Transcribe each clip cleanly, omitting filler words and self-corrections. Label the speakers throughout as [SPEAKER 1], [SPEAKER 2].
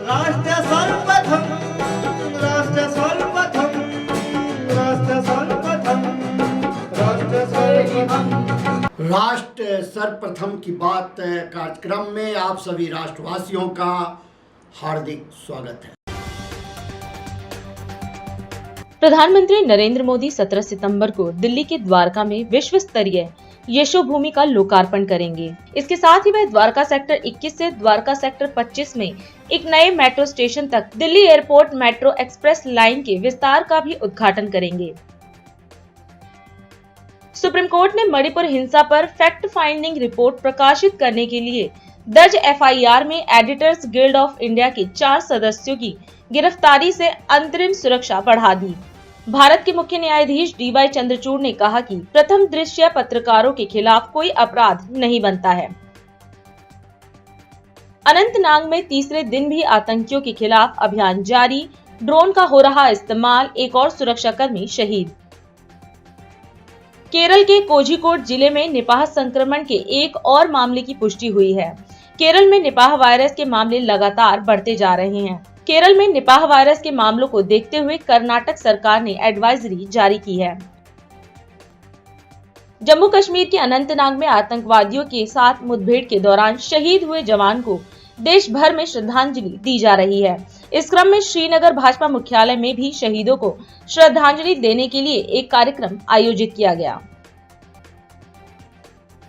[SPEAKER 1] राष्ट्र सर्वप्रथम, राष्ट्र सर्वप्रथम, राष्ट्र सर्वप्रथम, राष्ट्र सर्वप्रथम।
[SPEAKER 2] राष्ट्र सर्वप्रथम की बात कार्यक्रम में आप सभी राष्ट्रवासियों का हार्दिक स्वागत है।
[SPEAKER 3] प्रधानमंत्री नरेंद्र मोदी 17 सितंबर को दिल्ली के द्वारका में विश्व स्तरीय यशोभूमि का लोकार्पण करेंगे। इसके साथ ही वह द्वारका सेक्टर 21 से द्वारका सेक्टर 25 में एक नए मेट्रो स्टेशन तक Delhi airport metro express line के विस्तार का भी उद्घाटन करेंगे। सुप्रीम कोर्ट ने मणिपुर हिंसा पर फैक्ट फाइंडिंग रिपोर्ट प्रकाशित करने के लिए दर्ज एफआईआर में एडिटर्स गिल्ड ऑफ इंडिया के 4 सदस्यों की गिरफ्तारी से अंतरिम सुरक्षा बढ़ा दी। भारत के मुख्य न्यायाधीश डीवाई चंद्रचूड़ ने कहा कि प्रथम दृष्टया पत्रकारों के खिलाफ कोई अपराध नहीं बनता है। अनंतनाग में तीसरे दिन भी आतंकियों के खिलाफ अभियान जारी, ड्रोन का हो रहा इस्तेमाल, एक और सुरक्षाकर्मी शहीद। केरल के कोझिकोड जिले में निपाह संक्रमण के एक और मामले की पुष्टि हुई है। केरल में निपाह वायरस के मामले लगातार बढ़ते जा रहे हैं। केरल में निपाह वायरस के मामलों को देखते हुए कर्नाटक सरकार ने एडवाइजरी जारी की है। जम्मू कश्मीर के अनंतनाग में आतंकवादियों के साथ मुठभेड़ के दौरान शहीद हुए जवान को देश भर में श्रद्धांजलि दी जा रही है। इस क्रम में श्रीनगर भाजपा मुख्यालय में भी शहीदों को श्रद्धांजलि देने के लिए एक कार्यक्रम आयोजित किया गया।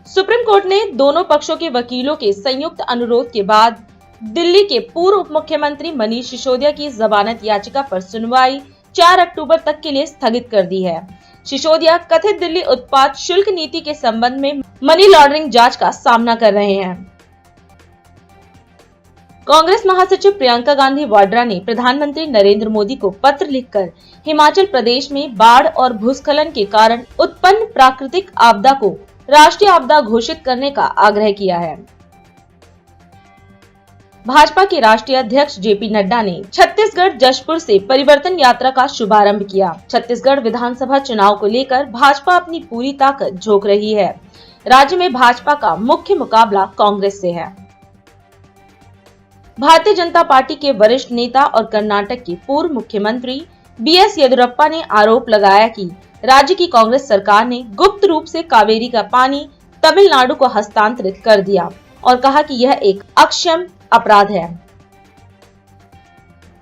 [SPEAKER 3] सुप्रीम कोर्ट ने दोनों पक्षों के वकीलों के संयुक्त अनुरोध के बाद दिल्ली के पूर्व उप मुख्यमंत्री मनीष सिसोदिया की जमानत याचिका पर सुनवाई 4 अक्टूबर तक के लिए स्थगित कर दी है। सिसोदिया कथित दिल्ली उत्पाद शुल्क नीति के संबंध में मनी लॉन्ड्रिंग जांच का सामना कर रहे हैं। कांग्रेस महासचिव प्रियंका गांधी वाड्रा ने प्रधानमंत्री नरेंद्र मोदी को पत्र लिखकर हिमाचल प्रदेश में बाढ़ और भूस्खलन के कारण उत्पन्न प्राकृतिक आपदा को राष्ट्रीय आपदा घोषित करने का आग्रह किया है। भाजपा के राष्ट्रीय अध्यक्ष जेपी नड्डा ने छत्तीसगढ़ जशपुर से परिवर्तन यात्रा का शुभारंभ किया। छत्तीसगढ़ विधानसभा चुनाव को लेकर भाजपा अपनी पूरी ताकत झोंक रही है। राज्य में भाजपा का मुख्य मुकाबला कांग्रेस से है। भारतीय जनता पार्टी के वरिष्ठ नेता और कर्नाटक के पूर्व मुख्यमंत्री बीएस येदियुरप्पा ने आरोप लगाया कि राज्य की कांग्रेस सरकार ने गुप्त रूप से कावेरी का पानी तमिलनाडु को हस्तांतरित कर दिया और कहा कि यह एक अक्षम्य अपराध है।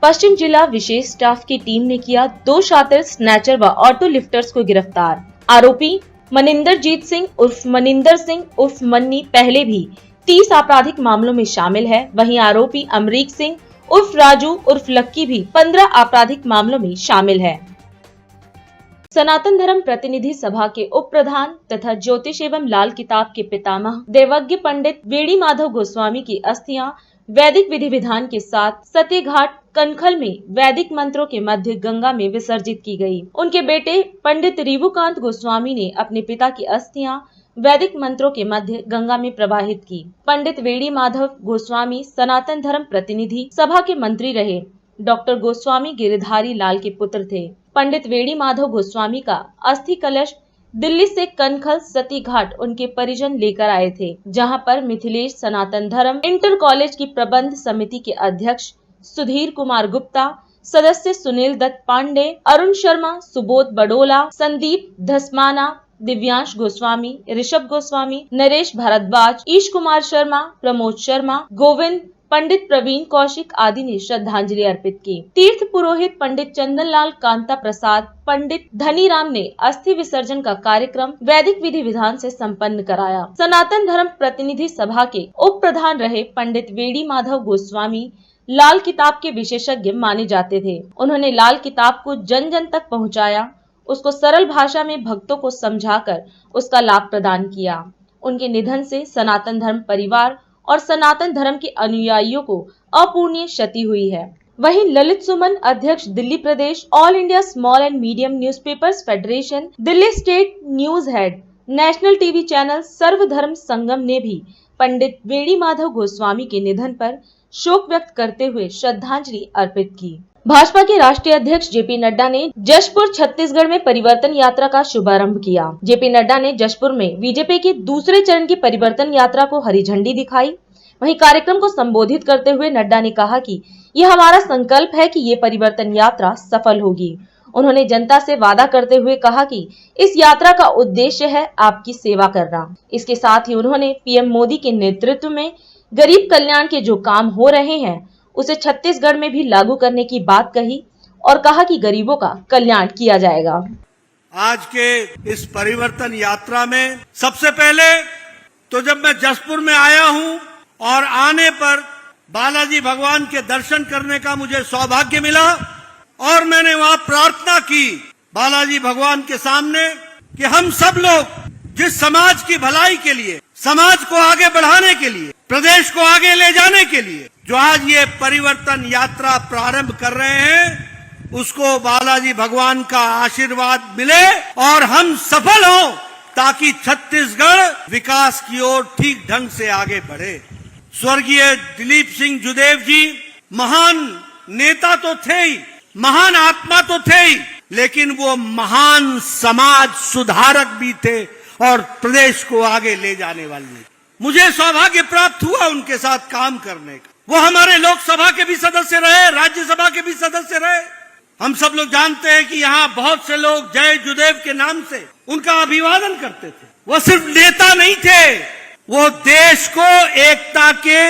[SPEAKER 3] पश्चिम जिला विशेष स्टाफ की टीम ने किया 2 शातिर स्नैचर व ऑटो लिफ्टर्स को गिरफ्तार। आरोपी मनिंदरजीत सिंह उर्फ मनिंदर सिंह उर्फ मन्नी पहले भी 30 आपराधिक मामलों में शामिल है। वहीं आरोपी अमरीक सिंह उर्फ राजू उर्फ लक्की भी 15 आपराधिक मामलों में शामिल है। सनातन धर्म प्रतिनिधि सभा के उप प्रधान तथा ज्योतिष एवं लाल किताब के पितामह देवज्ञ पंडित वेणी माधव गोस्वामी की अस्थियां वैदिक विधि विधान के साथ सत्यघाट कनखल में वैदिक मंत्रों के मध्य गंगा में विसर्जित की गई। उनके बेटे पंडित रिवुकांत गोस्वामी ने अपने पिता की अस्थियां वैदिक मंत्रों के मध्य गंगा में प्रवाहित की। पंडित वेणी माधव गोस्वामी सनातन धर्म प्रतिनिधि सभा के मंत्री रहे। डॉक्टर गोस्वामी गिरिधारी लाल के पुत्र थे। पंडित वेणी माधव गोस्वामी का अस्थि कलश दिल्ली से कनखल सती घाट उनके परिजन लेकर आए थे, जहां पर मिथिलेश सनातन धर्म इंटर कॉलेज की प्रबंध समिति के अध्यक्ष सुधीर कुमार गुप्ता, सदस्य सुनील दत्त पांडे, अरुण शर्मा, सुबोध बडोला, संदीप धस्माना, दिव्यांश गोस्वामी, ऋषभ गोस्वामी, नरेश भारद्वाज, ईश कुमार शर्मा, प्रमोद शर्मा, गोविंद, पंडित प्रवीण कौशिक आदि ने श्रद्धांजलि अर्पित की। तीर्थ पुरोहित पंडित चंदनलाल कांता प्रसाद, पंडित धनीराम ने अस्थि विसर्जन का कार्यक्रम वैदिक विधि विधान से संपन्न कराया। सनातन धर्म प्रतिनिधि सभा के उप प्रधान रहे पंडित वेणी माधव गोस्वामी लाल किताब के विशेषज्ञ माने जाते थे। उन्होंने लाल किताब को जन जन तक पहुँचाया, उसको सरल भाषा में भक्तों को समझाकर उसका लाभ प्रदान किया। उनके निधन से सनातन धर्म परिवार और सनातन धर्म के अनुयायियों को अपूर्णीय क्षति हुई है। वहीं ललित सुमन, अध्यक्ष दिल्ली प्रदेश all India small and medium newspapers federation, Delhi state news head, national TV channel Sarvadharm Sangam ने भी पंडित वेणी माधव गोस्वामी के निधन पर शोक व्यक्त करते हुए श्रद्धांजलि अर्पित की। भाजपा के राष्ट्रीय अध्यक्ष जेपी नड्डा ने जशपुर छत्तीसगढ़ में परिवर्तन यात्रा का शुभारंभ किया। जेपी नड्डा ने जशपुर में बीजेपी के दूसरे चरण की परिवर्तन यात्रा को हरी झंडी दिखाई। वहीं कार्यक्रम को संबोधित करते हुए नड्डा ने कहा कि यह हमारा संकल्प है कि ये परिवर्तन यात्रा सफल होगी। उन्होंने जनता से वादा करते हुए कहा कि इस यात्रा का उद्देश्य है आपकी सेवा करना। इसके साथ ही उन्होंने पीएम मोदी के नेतृत्व में गरीब कल्याण के जो काम हो रहे हैं उसे छत्तीसगढ़ में भी लागू करने की बात कही और कहा कि गरीबों का कल्याण किया जाएगा।
[SPEAKER 4] आज के इस परिवर्तन यात्रा में सबसे पहले तो जब मैं जसपुर में आया हूं और आने पर बालाजी भगवान के दर्शन करने का मुझे सौभाग्य मिला और मैंने वहां प्रार्थना की बालाजी भगवान के सामने कि हम सब लोग जिस समाज की भलाई के लिए, समाज को आगे बढ़ाने के लिए, प्रदेश को आगे ले जाने के लिए जो आज ये परिवर्तन यात्रा प्रारंभ कर रहे हैं, उसको बालाजी भगवान का आशीर्वाद मिले और हम सफल हों ताकि छत्तीसगढ़ विकास की ओर ठीक ढंग से आगे बढ़े। स्वर्गीय दिलीप सिंह जुदेव जी महान नेता तो थे ही, महान आत्मा तो थे ही, लेकिन वो महान समाज सुधारक भी थे और प्रदेश को आगे ले जाने वाले। मुझे सौभाग्य प्राप्त हुआ उनके साथ काम करने का। वो हमारे लोकसभा के भी सदस्य रहे, राज्यसभा के भी सदस्य रहे। हम सब लोग जानते हैं कि यहाँ बहुत से लोग जय जुदेव के नाम से उनका अभिवादन करते थे। वो सिर्फ नेता नहीं थे, वो देश को एकता के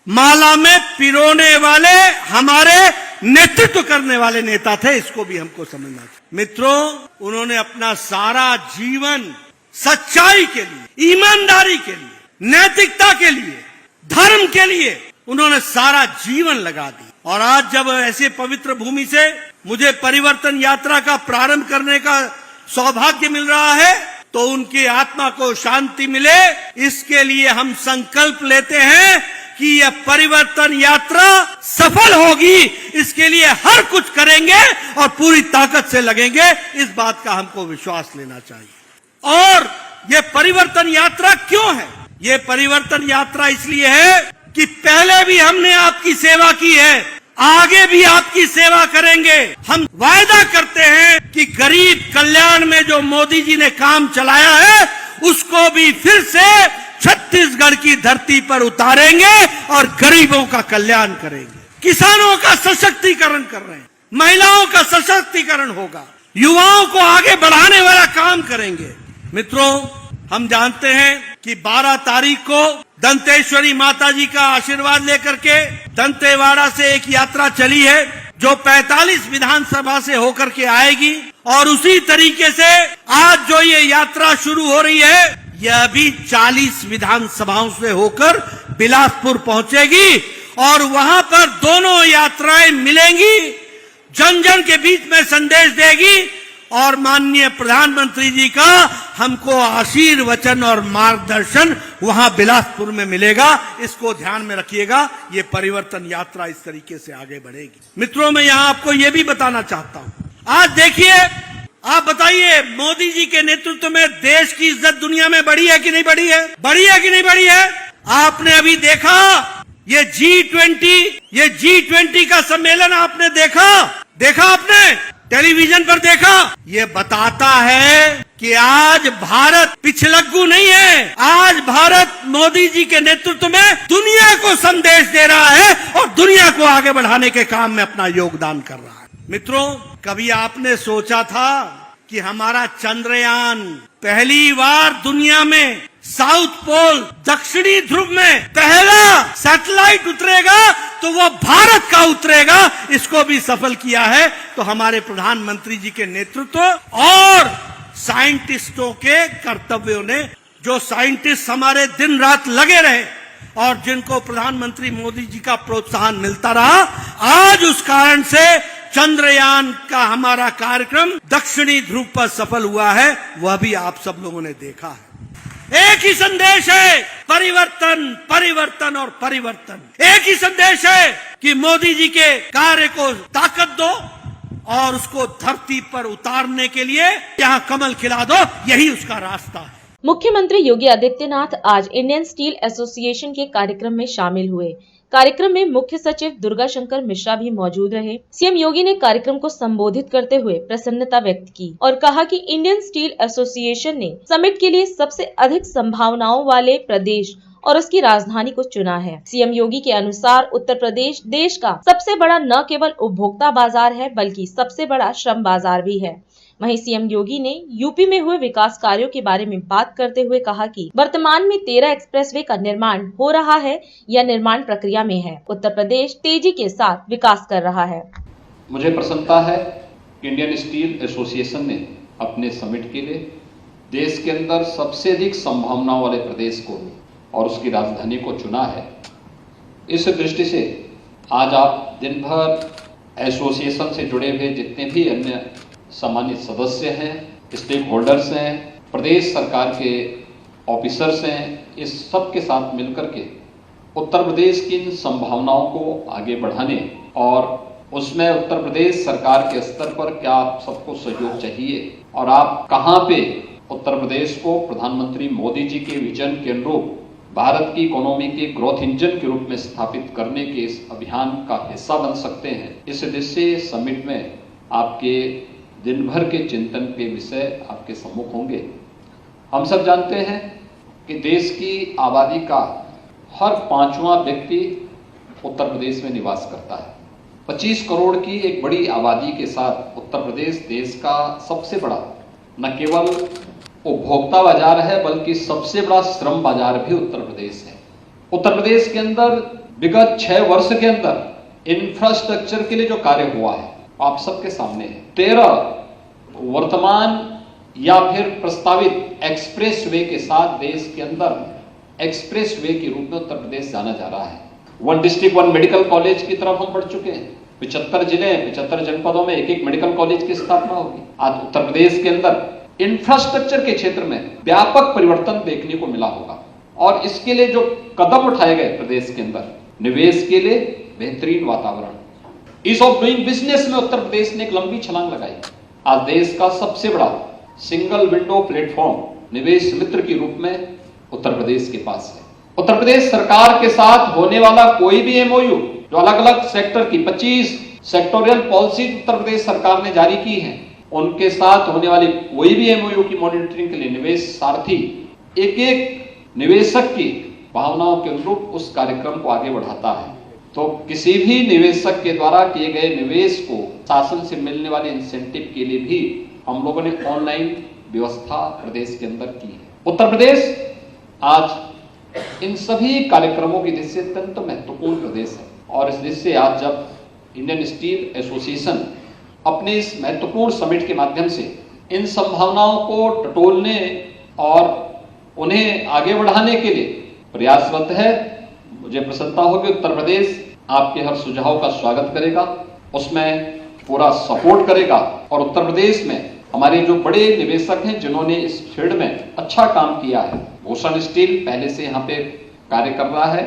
[SPEAKER 4] माला में पिरोने वाले, हमारे नेतृत्व करने वाले नेता थे। इसको भी हमको समझना चाहिए। मित्रों, उन्होंने अपना सारा जीवन सच्चाई के लिए, ईमानदारी के लिए, नैतिकता के लिए, धर्म के लिए उन्होंने सारा जीवन लगा दी। और आज जब ऐसे पवित्र भूमि से मुझे परिवर्तन यात्रा का प्रारंभ करने का सौभाग्य मिल रहा है तो उनकी आत्मा को शांति मिले, इसके लिए हम संकल्प लेते हैं कि यह परिवर्तन यात्रा सफल होगी। इसके लिए हर कुछ करेंगे और पूरी ताकत से लगेंगे। इस बात का हमको विश्वास लेना चाहिए। और यह परिवर्तन यात्रा क्यों है? यह परिवर्तन यात्रा इसलिए है कि पहले भी हमने आपकी सेवा की है, आगे भी आपकी सेवा करेंगे। हम वायदा करते हैं कि गरीब कल्याण में जो मोदी जी ने काम चलाया है उसको भी फिर से छत्तीसगढ़ की धरती पर उतारेंगे और गरीबों का कल्याण करेंगे। किसानों का सशक्तिकरण कर रहे हैं, महिलाओं का सशक्तिकरण होगा, युवाओं को आगे बढ़ाने वाला काम करेंगे। मित्रों, हम जानते हैं कि 12 तारीख को दंतेश्वरी माता जी का आशीर्वाद लेकर के दंतेवाड़ा से एक यात्रा चली है जो 45 विधानसभा से होकर के आएगी और उसी तरीके से आज जो ये यात्रा शुरू हो रही है यह भी 40 विधानसभाओं से होकर बिलासपुर पहुंचेगी और वहां पर दोनों यात्राएं मिलेंगी, जन जन के बीच में संदेश देगी और माननीय प्रधानमंत्री जी का हमको आशीर्वचन और मार्गदर्शन वहां बिलासपुर में मिलेगा। इसको ध्यान में रखिएगा। ये परिवर्तन यात्रा इस तरीके से आगे बढ़ेगी। मित्रों, मैं यहां आपको ये भी बताना चाहता हूं, आज देखिए, आप बताइए, मोदी जी के नेतृत्व में देश की इज्जत दुनिया में बढ़ी है कि नहीं बढ़ी है? बढ़ी है कि नहीं बढ़ी है? आपने अभी देखा ये G20 का सम्मेलन आपने देखा आपने टेलीविजन पर देखा। ये बताता है कि आज भारत पिछलग्गू नहीं है। आज भारत मोदी जी के नेतृत्व में दुनिया को संदेश दे रहा है और दुनिया को आगे बढ़ाने के काम में अपना योगदान कर रहा है। मित्रों, कभी आपने सोचा था कि हमारा चंद्रयान पहली बार दुनिया में साउथ पोल, दक्षिणी ध्रुव में पहला सैटेलाइट उतरेगा तो वो भारत का उतरेगा? इसको भी सफल किया है तो हमारे प्रधानमंत्री जी के नेतृत्व और साइंटिस्टों के कर्तव्यों ने। जो साइंटिस्ट हमारे दिन रात लगे रहे और जिनको प्रधानमंत्री मोदी जी का प्रोत्साहन मिलता रहा, आज उस कारण से चंद्रयान का हमारा कार्यक्रम दक्षिणी ध्रुव पर सफल हुआ है। वह भी आप सब लोगों ने देखा है। एक ही संदेश है, परिवर्तन, परिवर्तन और परिवर्तन। एक ही संदेश है कि मोदी जी के कार्य को ताकत दो और उसको धरती पर उतारने के लिए यहाँ कमल खिला दो। यही उसका रास्ता है।
[SPEAKER 3] मुख्यमंत्री योगी आदित्यनाथ आज इंडियन स्टील एसोसिएशन के कार्यक्रम में शामिल हुए। कार्यक्रम में मुख्य सचिव दुर्गा शंकर मिश्रा भी मौजूद रहे। सीएम योगी ने कार्यक्रम को संबोधित करते हुए प्रसन्नता व्यक्त की और कहा कि इंडियन स्टील एसोसिएशन ने समिट के लिए सबसे अधिक संभावनाओं वाले प्रदेश और उसकी राजधानी को चुना है। सीएम योगी के अनुसार उत्तर प्रदेश देश का सबसे बड़ा न केवल उपभोक्ता बाजार है बल्कि सबसे बड़ा श्रम बाजार भी है। वहीं सीएम योगी ने यूपी में हुए विकास कार्यों के बारे में बात करते हुए कहा कि वर्तमान में 13 एक्सप्रेसवे का निर्माण हो रहा है या निर्माण प्रक्रिया में है। उत्तर प्रदेश तेजी के साथ विकास कर रहा है।
[SPEAKER 5] मुझे प्रसन्नता है कि इंडियन स्टील एसोसिएशन ने अपने समिट के लिए देश के अंदर सबसे अधिक संभावनाओं वाले प्रदेश को और उसकी राजधानी को चुना है। इस दृष्टि से आज आप दिन भर एसोसिएशन से जुड़े हुए जितने भी अन्य सम्मानित सदस्य हैं, स्टेक होल्डर्स हैं, प्रदेश सरकार के ऑफिसर्स हैं, इस सब के साथ मिलकर के उत्तर प्रदेश की इन संभावनाओं को आगे बढ़ाने और उसमें उत्तर प्रदेश सरकार के स्तर पर क्या आप सबको सहयोग चाहिए और आप कहां पे उत्तर प्रदेश को प्रधानमंत्री मोदी जी के विजन के अनुरूप भारत की इकोनॉमी के ग्रोथ इंजन के रूप में स्थापित करने के इस अभियान का हिस्सा बन सकते हैं। इस दृष्टि से समिट में आपके दिन भर के चिंतन के विषय आपके सम्मुख होंगे। हम सब जानते हैं कि देश की आबादी का हर 5वां व्यक्ति उत्तर प्रदेश में निवास करता है। 25 करोड़ की एक बड़ी आबादी के साथ उत्तर प्रदेश देश का सबसे बड़ा न केवल उपभोक्ता बाजार है बल्कि सबसे बड़ा श्रम बाजार भी उत्तर प्रदेश है। उत्तर प्रदेश के अंदर विगत 6 वर्ष के अंदर इंफ्रास्ट्रक्चर के लिए जो कार्य हुआ है आप सबके सामने है। 13 वर्तमान या फिर प्रस्तावित एक्सप्रेस वे के साथ देश के अंदर एक्सप्रेस वे के रूप में उत्तर प्रदेश जाना जा रहा है। 1 डिस्ट्रिक्ट 1 मेडिकल कॉलेज की तरफ हम बढ़ चुके हैं। 75 जिले 75 जनपदों में एक मेडिकल कॉलेज की स्थापना होगी। आज उत्तर प्रदेश के अंदर इंफ्रास्ट्रक्चर के क्षेत्र में व्यापक परिवर्तन देखने को मिला होगा और इसके लिए जो कदम उठाए गए प्रदेश के अंदर निवेश के लिए बेहतरीन वातावरण, ईज ऑफ डूइंग बिजनेस में उत्तर प्रदेश ने एक लंबी छलांग लगाई। आज देश का सबसे बड़ा सिंगल विंडो प्लेटफॉर्म निवेश मित्र के रूप में उत्तर प्रदेश के पास है। उत्तर प्रदेश सरकार के साथ होने वाला कोई भी एमओयू जो अलग अलग सेक्टर की 25 सेक्टोरियल पॉलिसी उत्तर प्रदेश सरकार ने जारी की है, उनके साथ होने वाली कोई भी एमओयू की मॉनिटरिंग के लिए निवेश सारथी एक एक निवेशक की भावनाओं के अनुरूप उस कार्यक्रम को आगे बढ़ाता है। तो किसी भी निवेशक के द्वारा किए गए निवेश को शासन से मिलने वाले इंसेंटिव के लिए भी हम लोगों ने ऑनलाइन व्यवस्था प्रदेश के अंदर की है। उत्तर प्रदेश आज इन सभी कार्यक्रमों की दृष्टि से अत्यंत महत्वपूर्ण प्रदेश है और इस दृष्टि से आज जब इंडियन स्टील एसोसिएशन अपने इस महत्वपूर्ण समिट के माध्यम से इन संभावनाओं को टटोलने और उन्हें आगे बढ़ाने के लिए प्रयासरत है, मुझे प्रसन्नता होगी उत्तर प्रदेश आपके हर सुझाव का स्वागत करेगा, उसमें पूरा सपोर्ट करेगा और उत्तर प्रदेश में हमारे जो बड़े निवेशक हैं जिन्होंने इस फील्ड में अच्छा काम किया है, भूषण स्टील पहले से यहाँ पे कार्य कर रहा है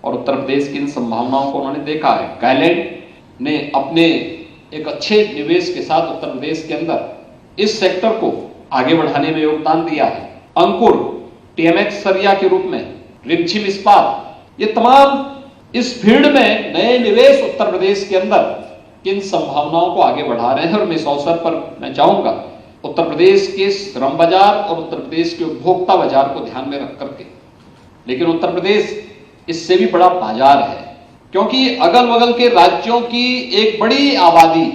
[SPEAKER 5] और उत्तर प्रदेश की इन संभावनाओं को उन्होंने देखा है। गायलैंड ने अपने एक अच्छे निवेश के साथ उत्तर प्रदेश के अंदर इस सेक्टर को आगे बढ़ाने में योगदान दिया है। अंकुर टीएमएक्स सरिया के रूप में, रिमझिम इस्पात, ये तमाम इस फील्ड में नए निवेश उत्तर प्रदेश के अंदर किन संभावनाओं को आगे बढ़ा रहे हैं और मैं इस अवसर पर मैं चाहूंगा उत्तर प्रदेश के श्रम बाजार और उत्तर प्रदेश के उपभोक्ता बाजार को ध्यान में रख करके, लेकिन उत्तर प्रदेश इससे भी बड़ा बाजार है क्योंकि अगल बगल के राज्यों की एक बड़ी आबादी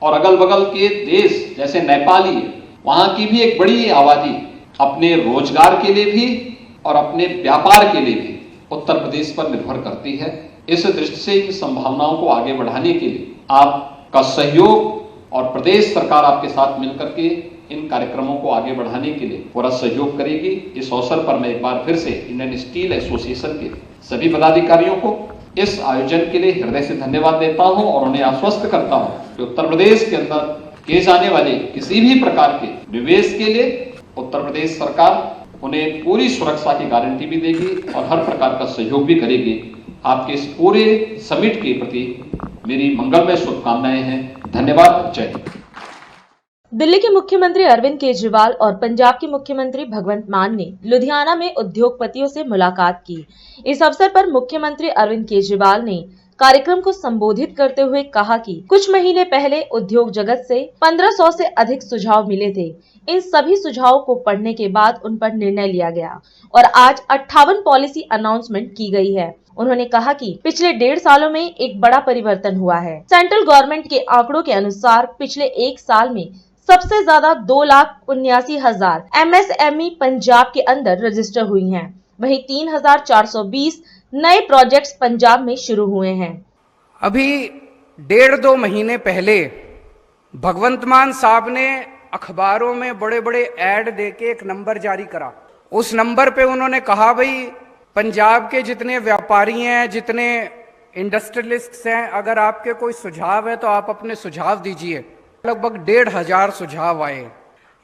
[SPEAKER 5] और अगल बगल के देश जैसे नेपाल ही, वहां की भी एक बड़ी आबादी अपने रोजगार के लिए भी और अपने व्यापार के लिए भी उत्तर प्रदेश पर निर्भर करती है। इस दृष्टि से इन संभावनाओं को आगे बढ़ाने के लिए आपका सहयोग और प्रदेश सरकार आपके साथ मिलकर के इन कार्यक्रमों को आगे बढ़ाने के लिए पूरा सहयोग करेगी। इस अवसर पर मैं एक बार फिर से इंडियन स्टील एसोसिएशन के सभी पदाधिकारियों को इस आयोजन के लिए हृदय से धन्यवाद देता हूं और उन्हें आश्वस्त करता हूं कि उत्तर प्रदेश के अंदर किए जाने वाले किसी भी प्रकार के निवेश के लिए उत्तर प्रदेश सरकार उन्हें पूरी सुरक्षा की गारंटी भी देगी और हर प्रकार का सहयोग भी करेगी। आपके इस पूरे समिट के प्रति मेरी मंगलमय शुभकामनाएं हैं। धन्यवाद। जय हिंद।
[SPEAKER 3] दिल्ली के मुख्यमंत्री अरविंद केजरीवाल और पंजाब के मुख्यमंत्री भगवंत मान ने लुधियाना में उद्योगपतियों से मुलाकात की। इस अवसर पर मुख्यमंत्री अरविंद केजरीवाल ने कार्यक्रम को संबोधित करते हुए कहा कि कुछ महीने पहले उद्योग जगत से 1500 से अधिक सुझाव मिले थे। इन सभी सुझावों को पढ़ने के बाद उन पर निर्णय लिया गया और आज 58 पॉलिसी अनाउंसमेंट की गई है। उन्होंने कहा कि पिछले 1.5 सालों में एक बड़ा परिवर्तन हुआ है। सेंट्रल गवर्नमेंट के आंकड़ों के अनुसार पिछले 1 साल में सबसे ज्यादा 2,79,000 MSME पंजाब के अंदर रजिस्टर हुई हैं। वहीं 3,420 नए प्रोजेक्ट्स पंजाब में शुरू हुए हैं।
[SPEAKER 6] अभी 1.5-2 महीने पहले भगवंत मान साहब ने अखबारों में बड़े बड़े ऐड देके एक नंबर जारी करा। उस नंबर पे उन्होंने कहा, भाई पंजाब के जितने व्यापारी हैं, जितने इंडस्ट्रियलिस्ट्स हैं, अगर आपके कोई सुझाव है तो आप अपने सुझाव दीजिए। लगभग 1,500 सुझाव आए।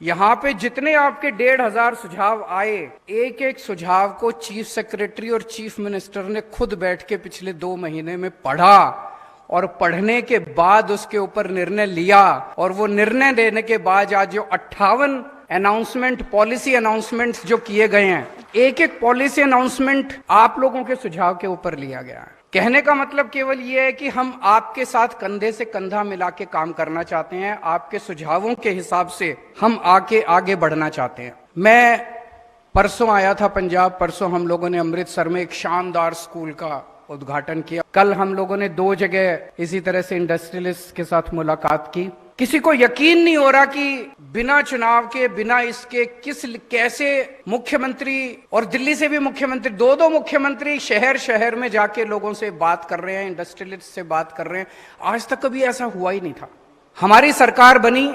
[SPEAKER 6] यहाँ पे जितने आपके 1,500 सुझाव आए, एक एक सुझाव को चीफ सेक्रेटरी और चीफ मिनिस्टर ने खुद बैठ के पिछले 2 महीने में पढ़ा और पढ़ने के बाद उसके ऊपर निर्णय लिया। और वो निर्णय देने के बाद आज जो 58 अनाउंसमेंट, पॉलिसी अनाउंसमेंट्स जो किए गए हैं, एक एक पॉलिसी अनाउंसमेंट आप लोगों के सुझाव के ऊपर लिया गया है। कहने का मतलब केवल ये है कि हम आपके साथ कंधे से कंधा मिला के काम करना चाहते हैं। आपके सुझावों के हिसाब से हम आगे बढ़ना चाहते हैं। मैं परसों आया था पंजाब। परसों हम लोगों ने अमृतसर में एक शानदार स्कूल का उद्घाटन किया। कल हम लोगों ने 2 जगह इसी तरह से इंडस्ट्रियलिस्ट के साथ मुलाकात की। किसी को यकीन नहीं हो रहा कि बिना चुनाव के, बिना इसके कैसे मुख्यमंत्री, और दिल्ली से भी मुख्यमंत्री, 2 मुख्यमंत्री शहर शहर में जाके लोगों से बात कर रहे हैं, इंडस्ट्रियलिस्ट से बात कर रहे हैं। आज तक कभी ऐसा हुआ ही नहीं था। हमारी सरकार बनी,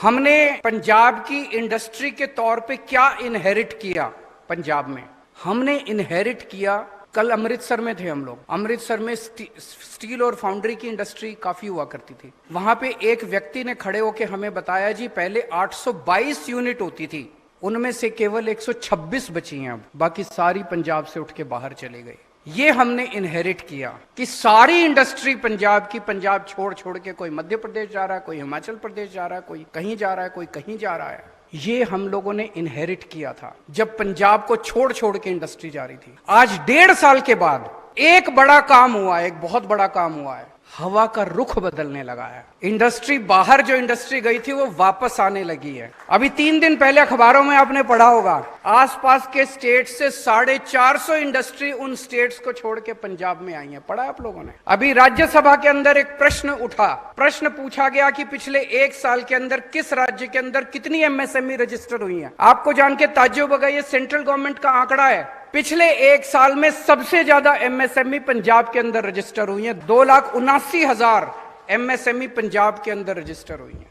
[SPEAKER 6] हमने पंजाब की इंडस्ट्री के तौर पे क्या इनहेरिट किया पंजाब में? हमने इनहेरिट किया, कल अमृतसर में थे हम लोग। अमृतसर में स्टील और फाउंड्री की इंडस्ट्री काफी हुआ करती थी। वहां पे एक व्यक्ति ने खड़े होकर हमें बताया, जी पहले 822 यूनिट होती थी, उनमें से केवल 126 बची हैं, अब बाकी सारी पंजाब से उठ के बाहर चले गई। ये हमने इनहेरिट किया कि सारी इंडस्ट्री पंजाब की, पंजाब छोड़ के कोई मध्य प्रदेश जा रहा है, कोई हिमाचल प्रदेश जा रहा है, कोई कहीं जा रहा है, कोई कहीं जा रहा है। ये हम लोगों ने इनहेरिट किया था जब पंजाब को छोड़ के इंडस्ट्री जा रही थी। आज 1.5 साल के बाद एक बड़ा काम हुआ है, एक बहुत बड़ा काम हुआ है। हवा का रुख बदलने लगा है। इंडस्ट्री, बाहर जो इंडस्ट्री गई थी वो वापस आने लगी है। अभी 3 दिन पहले अखबारों में आपने पढ़ा होगा, आसपास के स्टेट से 450 इंडस्ट्री उन स्टेट्स को छोड़ के पंजाब में आई है। पढ़ा आप लोगों ने? अभी राज्यसभा के अंदर एक प्रश्न उठा, प्रश्न पूछा गया कि पिछले 1 साल के अंदर किस राज्य के अंदर कितनी MSME रजिस्टर हुई है। आपको जान के ताज्जुब होगा, ये सेंट्रल गवर्नमेंट का आंकड़ा है। पिछले 1 साल में सबसे ज्यादा MSME पंजाब के अंदर रजिस्टर हुई है। 2,79,000 MSME पंजाब के अंदर रजिस्टर हुई है।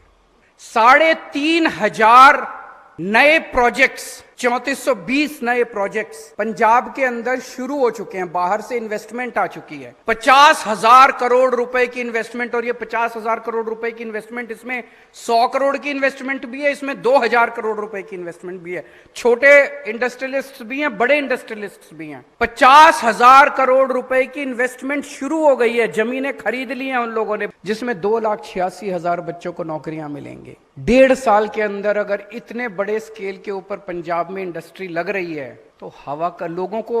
[SPEAKER 6] 3,500 नए प्रोजेक्ट्स, 3420 नए प्रोजेक्ट्स पंजाब के अंदर शुरू हो चुके हैं। बाहर से इन्वेस्टमेंट आ चुकी है 50,000 करोड़ रुपए की इन्वेस्टमेंट। और ये 50,000 करोड़ रुपए की इन्वेस्टमेंट, इसमें 100 करोड़ की इन्वेस्टमेंट भी है, इसमें 2,000 करोड़ रुपए की इन्वेस्टमेंट भी है। छोटे इंडस्ट्रियलिस्ट भी हैं, बड़े इंडस्ट्रियलिस्ट भी हैं। 50,000 करोड़ रुपए की इन्वेस्टमेंट शुरू हो गई है। जमीनें खरीद ली हैं उन लोगों ने, जिसमें 2,86,000 बच्चों को नौकरियां मिलेंगी। 1.5 साल के अंदर अगर इतने बड़े स्केल के ऊपर पंजाब में इंडस्ट्री लग रही है तो हवा का, लोगों को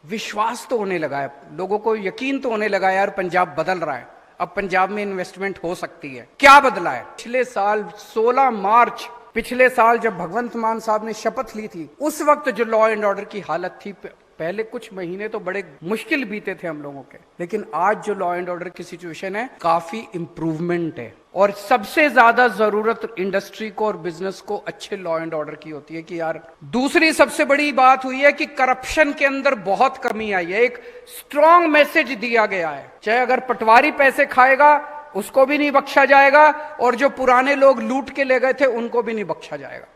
[SPEAKER 6] विश्वास तो होने लगा है, लोगों को यकीन तो होने लगा है, यार पंजाब बदल रहा है, अब पंजाब में इन्वेस्टमेंट हो सकती है। क्या बदला है? पिछले साल 16 मार्च, पिछले साल जब भगवंत मान साहब ने शपथ ली थी, उस वक्त जो लॉ एंड ऑर्डर की हालत थी, पहले कुछ महीने तो बड़े मुश्किल बीते थे हम लोगों के, लेकिन आज जो लॉ एंड ऑर्डर की सिचुएशन है, काफी इंप्रूवमेंट है। और सबसे ज्यादा जरूरत इंडस्ट्री को और बिजनेस को अच्छे लॉ एंड ऑर्डर की होती है कि यार। दूसरी सबसे बड़ी बात हुई है कि करप्शन के अंदर बहुत कमी आई है। एक स्ट्रॉन्ग मैसेज दिया गया है, चाहे अगर पटवारी पैसे खाएगा उसको भी नहीं बख्शा जाएगा, और जो पुराने लोग लूट के ले गए थे उनको भी नहीं बख्शा जाएगा।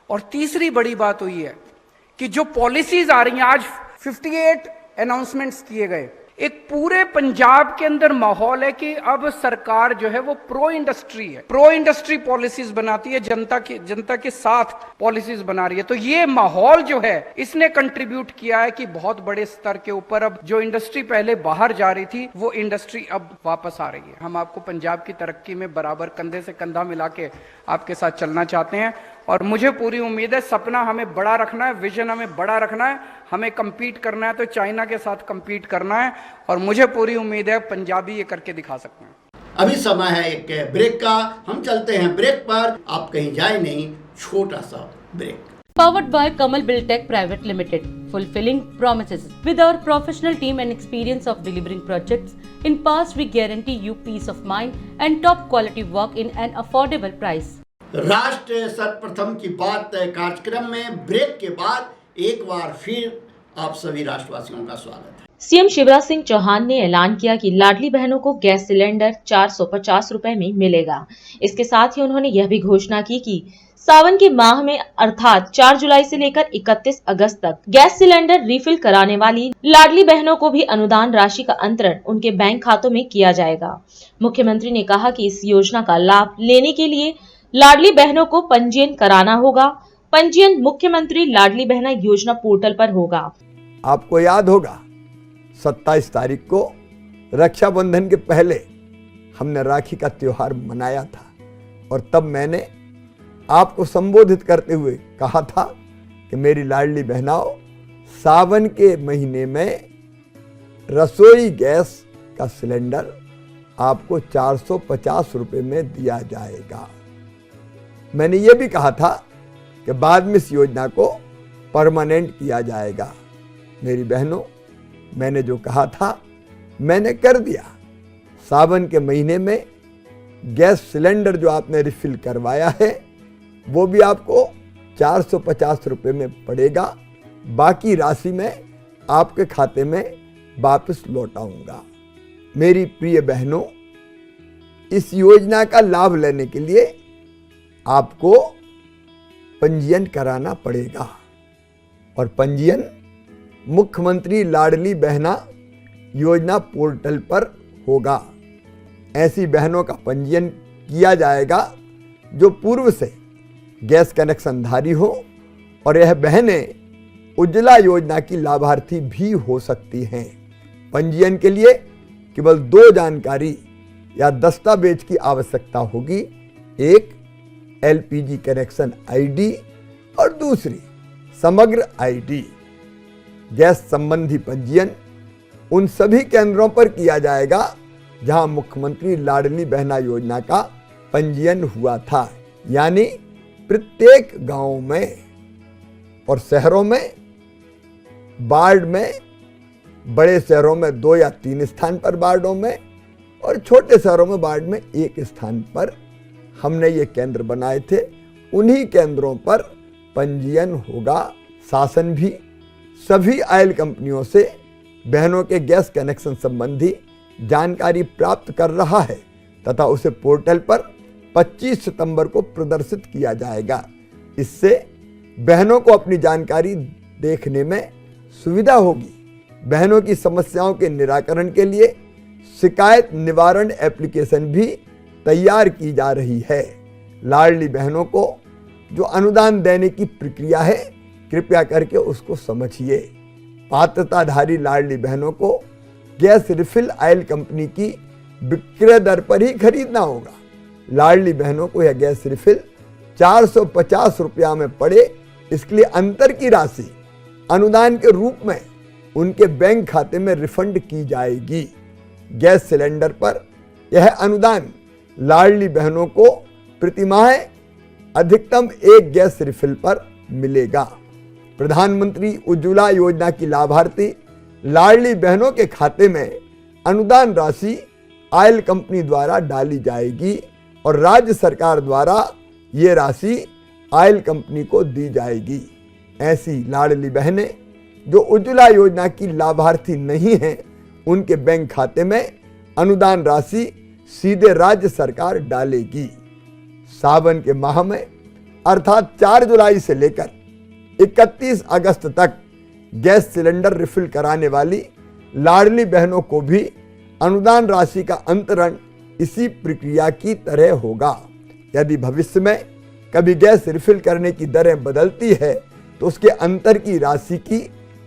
[SPEAKER 6] और तीसरी बड़ी बात हुई है कि जो पॉलिसीज आ रही हैं, आज 58 अनाउंसमेंट्स किए गए। एक पूरे पंजाब के अंदर माहौल है कि अब सरकार जो है वो प्रो इंडस्ट्री है, प्रो इंडस्ट्री पॉलिसीज बनाती है, जनता के साथ पॉलिसीज बना रही है। तो ये माहौल जो है इसने कंट्रीब्यूट किया है कि बहुत बड़े स्तर के ऊपर अब जो इंडस्ट्री पहले बाहर जा रही थी वो इंडस्ट्री अब वापस आ रही है। हम आपको पंजाब की तरक्की में बराबर कंधे से कंधा मिला के आपके साथ चलना चाहते हैं। और मुझे पूरी उम्मीद है, सपना हमें बड़ा रखना है, विजन हमें बड़ा रखना है, हमें compete करना है तो चाइना के साथ compete करना है, और मुझे पूरी उम्मीद है पंजाबी ये करके दिखा सकते हैं।
[SPEAKER 2] अभी समय है एक ब्रेक का, हम चलते हैं ब्रेक पर, आप कहीं जाए नहीं, छोटा सा break.
[SPEAKER 7] Powered by Kamal Buildtech Private Limited, fulfilling promises. With our professional team and experience of delivering projects, in past we guarantee you peace of mind and top quality work in an affordable price.
[SPEAKER 2] राष्ट्र सर्वप्रथम की बात कार्यक्रम में break के बाद एक बार फिर आप सभी राष्ट्रवासियों का स्वागत है।
[SPEAKER 3] सीएम शिवराज सिंह चौहान ने ऐलान किया कि लाडली बहनों को गैस सिलेंडर 450 रुपए में मिलेगा। इसके साथ ही उन्होंने यह भी घोषणा की कि सावन के माह में अर्थात 4 जुलाई से लेकर 31 अगस्त तक गैस सिलेंडर रिफिल कराने वाली लाडली बहनों को भी अनुदान राशि का अंतरण उनके बैंक खातों में किया जाएगा। मुख्यमंत्री ने कहा कि इस योजना का लाभ लेने के लिए लाडली बहनों को पंजीयन कराना होगा। पंजीयन मुख्यमंत्री लाडली बहना योजना पोर्टल पर होगा।
[SPEAKER 8] आपको याद होगा 27 तारीख को रक्षाबंधन के पहले हमने राखी का त्योहार मनाया था, और तब मैंने आपको संबोधित करते हुए कहा था कि मेरी लाडली बहनाओं, सावन के महीने में रसोई गैस का सिलेंडर आपको 450 रुपये में दिया जाएगा। मैंने ये भी कहा था कि बाद में इस योजना को परमानेंट किया जाएगा। मेरी बहनों, मैंने जो कहा था मैंने कर दिया। सावन के महीने में गैस सिलेंडर जो आपने रिफिल करवाया है वो भी आपको 450 रुपये में पड़ेगा। बाकी राशि मैं आपके खाते में वापस लौटाऊंगा। मेरी प्रिय बहनों, इस योजना का लाभ लेने के लिए आपको पंजीयन कराना पड़ेगा, और पंजीयन मुख्यमंत्री लाडली बहना योजना पोर्टल पर होगा। ऐसी बहनों का पंजीयन किया जाएगा जो पूर्व से गैस कनेक्शनधारी हो, और यह बहनें उज्ज्वला योजना की लाभार्थी भी हो सकती हैं। पंजीयन के लिए केवल 2 जानकारी या दस्तावेज की आवश्यकता होगी। एक LPG कनेक्शन ID और दूसरी समग्र ID। गैस संबंधी पंजीयन उन सभी केंद्रों पर किया जाएगा जहां मुख्यमंत्री लाडली बहना योजना का पंजीयन हुआ था, यानी प्रत्येक गांव में और शहरों में, वार्ड में, बड़े शहरों में 2 या 3 स्थान पर वार्डों में, और छोटे शहरों में वार्ड में 1 स्थान पर हमने ये केंद्र बनाए थे। उन्हीं केंद्रों पर पंजीयन होगा। शासन भी सभी ऑयल कंपनियों से बहनों के गैस कनेक्शन संबंधी जानकारी प्राप्त कर रहा है तथा उसे पोर्टल पर 25 सितंबर को प्रदर्शित किया जाएगा। इससे बहनों को अपनी जानकारी देखने में सुविधा होगी। बहनों की समस्याओं के निराकरण के लिए शिकायत निवारण एप्लीकेशन भी तैयार की जा रही है। लाडली बहनों को जो अनुदान देने की प्रक्रिया है, कृपया करके उसको समझिए। पात्रताधारी लाडली बहनों को गैस रिफिल ऑयल कंपनी की विक्रय दर पर ही खरीदना होगा। लाडली बहनों को यह गैस रिफिल 450 रुपया में पड़े, इसके लिए अंतर की राशि अनुदान के रूप में उनके बैंक खाते में रिफंड की जाएगी। गैस सिलेंडर पर यह अनुदान लाडली बहनों को प्रतिमाह अधिकतम 1 गैस रिफिल पर मिलेगा। प्रधानमंत्री उज्ज्वला योजना की लाभार्थी लाडली बहनों के खाते में अनुदान राशि ऑयल कंपनी द्वारा डाली जाएगी और राज्य सरकार द्वारा ये राशि ऑयल कंपनी को दी जाएगी। ऐसी लाडली बहनें जो उज्ज्वला योजना की लाभार्थी नहीं हैं, उनके बैंक खाते में अनुदान राशि सीधे राज्य सरकार डालेगी। सावन के माह में अर्थात 4 जुलाई से लेकर 31 अगस्त तक गैस सिलेंडर रिफिल कराने वाली लाडली बहनों को भी अनुदान राशि का अंतरण इसी प्रक्रिया की तरह होगा। यदि भविष्य में कभी गैस रिफिल करने की दरें बदलती है तो उसके अंतर की राशि की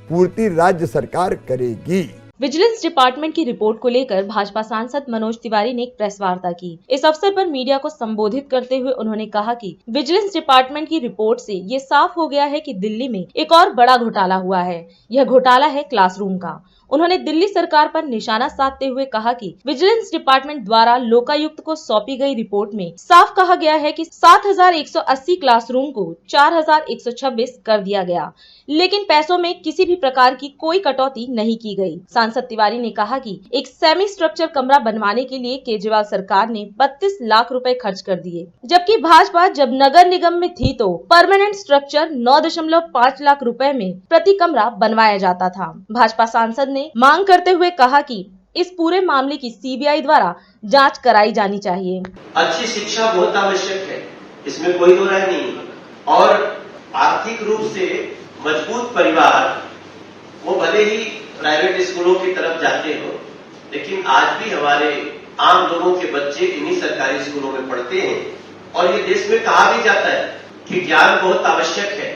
[SPEAKER 8] पूर्ति राज्य सरकार करेगी।
[SPEAKER 3] विजिलेंस डिपार्टमेंट की रिपोर्ट को लेकर भाजपा सांसद मनोज तिवारी ने एक प्रेस वार्ता की। इस अवसर पर मीडिया को संबोधित करते हुए उन्होंने कहा कि विजिलेंस डिपार्टमेंट की रिपोर्ट से ये साफ हो गया है कि दिल्ली में एक और बड़ा घोटाला हुआ है। यह घोटाला है क्लासरूम का। उन्होंने दिल्ली सरकार पर निशाना साधते हुए कहा कि विजिलेंस डिपार्टमेंट द्वारा लोकायुक्त को सौंपी गई रिपोर्ट में साफ कहा गया है कि 7,180 क्लासरूम को 4,126 कर दिया गया, लेकिन पैसों में किसी भी प्रकार की कोई कटौती नहीं की गई। सांसद तिवारी ने कहा कि एक सेमी स्ट्रक्चर कमरा बनवाने के लिए केजरीवाल सरकार ने 32 लाख रुपए खर्च कर दिए, जबकि भाजपा जब नगर निगम में थी तो परमानेंट स्ट्रक्चर 9.5 लाख रुपए में प्रति कमरा बनवाया जाता था। भाजपा सांसद ने मांग करते हुए कहा कि इस पूरे मामले की सीबीआई द्वारा जांच कराई जानी चाहिए।
[SPEAKER 9] अच्छी शिक्षा बहुत आवश्यक है, इसमें कोई दो राय नहीं। और आर्थिक रूप से मजबूत परिवार वो भले ही प्राइवेट स्कूलों की तरफ जाते हो, लेकिन आज भी हमारे आम लोगों के बच्चे इन्हीं सरकारी स्कूलों में पढ़ते हैं। और ये देश में कहा भी जाता है कि ज्ञान बहुत आवश्यक है।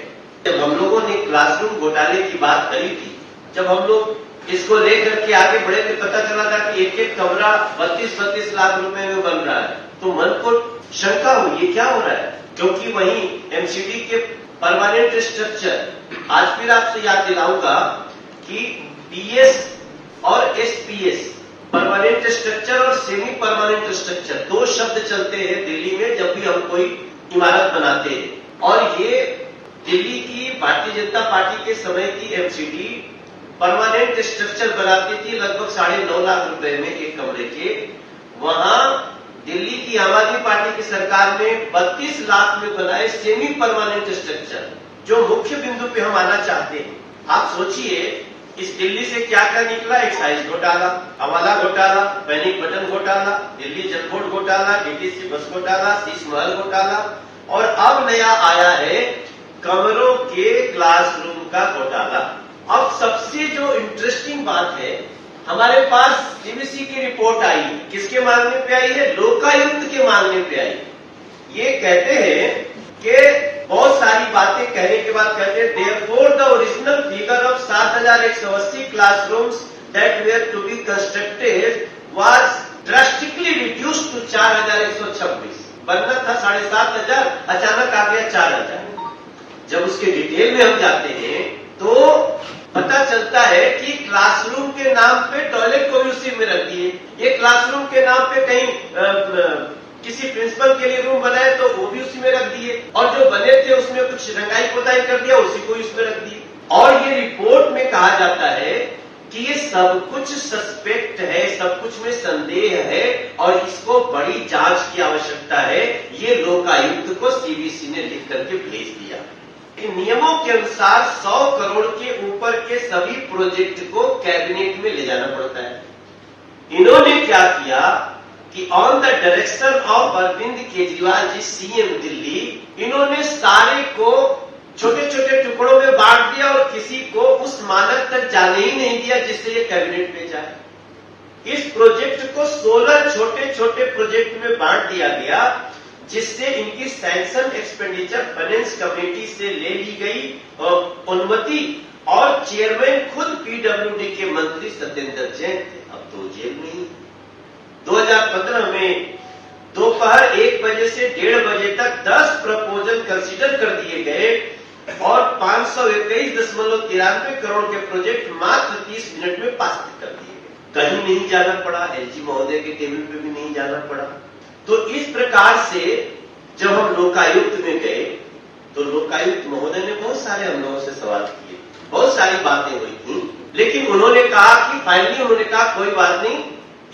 [SPEAKER 9] जब हम लोगों ने क्लासरूम घोटाले की बात करी थी, जब हम लोग इसको लेकर के आगे बढ़े तो पता चला था कि एक एक कमरा 32-32 लाख रुपए में बन रहा है, तो मन को शंका हुई ये क्या हो रहा है। क्योंकि वहीं एमसीडी के परमानेंट स्ट्रक्चर, आज फिर आपसे याद दिलाऊंगा कि पीएस और एसपीएस, परमानेंट स्ट्रक्चर और सेमी परमानेंट स्ट्रक्चर, दो शब्द चलते हैं दिल्ली में जब भी हम कोई इमारत बनाते हैं। और ये दिल्ली की भारतीय जनता पार्टी के समय की एमसीडी परमानेंट स्ट्रक्चर बनाती थी लगभग 9.5 लाख रुपए में एक कमरे के। वहां दिल्ली की आम आदमी पार्टी की सरकार ने 32 लाख में बनाए सेमी परमानेंट स्ट्रक्चर, जो मुख्य बिंदु पे हम आना चाहते हैं। आप सोचिए इस दिल्ली से क्या क्या निकला। एक्साइज घोटाला, हवाला घोटाला, पैनिक बटन घोटाला, दिल्ली जल बोर्ड घोटाला, डीटीसी बस घोटाला, शीश महल घोटाला, और अब नया आया है कमरों के क्लासरूम का घोटाला। अब सबसे जो इंटरेस्टिंग बात है, हमारे पास सीबीसी की रिपोर्ट आई, किसके मांगने पे आई है? लोकायुक्त के मांगने पे आई। ये कहते हैं कि बहुत सारी बातें कहने के बाद कहते हैं therefore the original figure of 7,180 classrooms that were to be constructed was drastically reduced to 4,126। बनना था 7,500, अचानक आ गया 4,000। जब उसके डिटेल में हम जाते हैं तो पता चलता है कि क्लासरूम के नाम पे टॉयलेट को भी उसी में रख दिए। ये क्लासरूम के नाम पे कहीं किसी प्रिंसिपल के लिए रूम बनाए तो वो भी उसी में रख दिए, और जो बने थे उसमें कुछ रंगाई पोताई कर दिया, उसी को इसमें रख दिए। और ये रिपोर्ट में कहा जाता है कि ये सब कुछ सस्पेक्ट है, सब कुछ में संदेह है और इसको बड़ी जांच की आवश्यकता है। ये लोकायुक्त को सीबीसी ने लिख करके भेज दिया। इन नियमों के अनुसार 100 करोड़ के ऊपर के सभी प्रोजेक्ट को कैबिनेट में ले जाना पड़ता है। इन्होंने क्या किया कि on the direction of Arvind Kejriwal ji CM Delhi, इन्होंने सारे को छोटे छोटे टुकड़ों में बांट दिया और किसी को उस मानक तक जाने ही नहीं दिया जिससे ये कैबिनेट में जाए। इस प्रोजेक्ट को 16 छोटे छोटे प्रोजेक्ट में बांट दिया गया, जिससे इनकी सैंक्शन एक्सपेंडिचर फाइनेंस कमेटी से ले ली गई अनुमति, और चेयरमैन खुद पीडब्ल्यूडी के मंत्री सत्येंद्र जैन थे। अब तो जेल में ही 2015 में दोपहर 1 बजे से 1:30 बजे तक 10 प्रपोजल कंसीडर कर दिए गए और 521.93 करोड़ के प्रोजेक्ट मात्र 30 मिनट में पास कर दिए गए। कहीं नहीं जाना पड़ा, एलजी महोदय के टेबल पे भी नहीं जाना पड़ा। तो इस प्रकार से जब हम लोकायुक्त में गए तो लोकायुक्त महोदय ने बहुत सारे हम लोगों से सवाल किए, बहुत सारी बातें हुई थी, लेकिन उन्होंने कहा कि फाइनली उन्होंने कहा कोई बात नहीं,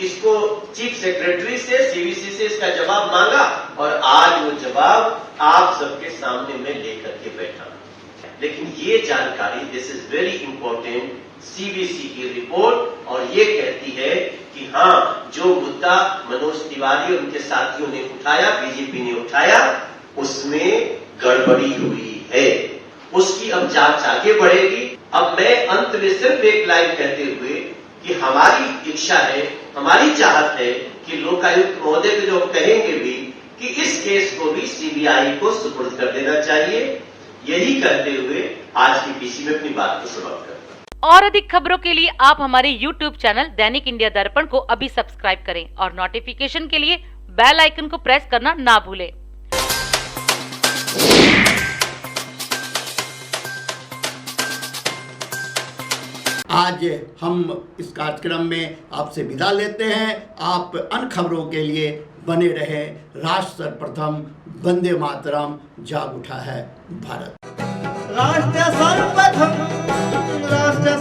[SPEAKER 9] इसको चीफ सेक्रेटरी से सीबीसी से इसका जवाब मांगा और आज वो जवाब आप सबके सामने में लेकर के बैठा। लेकिन ये जानकारी, this is very important, CBC की रिपोर्ट, और ये कहती है कि हाँ, जो मुद्दा मनोज तिवारी और उनके साथियों ने उठाया, बीजेपी ने उठाया, उसमें गड़बड़ी हुई है। उसकी अब जांच आगे बढ़ेगी। अब मैं अंत में सिर्फ एक लाइन कहते हुए कि हमारी इच्छा है, हमारी चाहत है कि लोकायुक्त महोदय को जो कहेंगे भी कि इस केस को भी सीबीआई को सुपुर्द कर देना चाहिए। यही कहते हुए आज की पीसी में अपनी बात को समाप्त करता हूं।
[SPEAKER 7] और अधिक खबरों के लिए आप हमारे YouTube चैनल दैनिक इंडिया दर्पण को अभी सब्सक्राइब करें और नोटिफिकेशन के लिए बेल आइकन को प्रेस करना ना भूलें।
[SPEAKER 2] आज हम इस कार्यक्रम में आपसे विदा लेते हैं। आप अन्य खबरों के लिए बने रहे। राष्ट्र सर्वप्रथम, वंदे मातरम, जाग उठा है भारत।
[SPEAKER 1] राष्ट्र सर्वप्रथम, राष्ट्र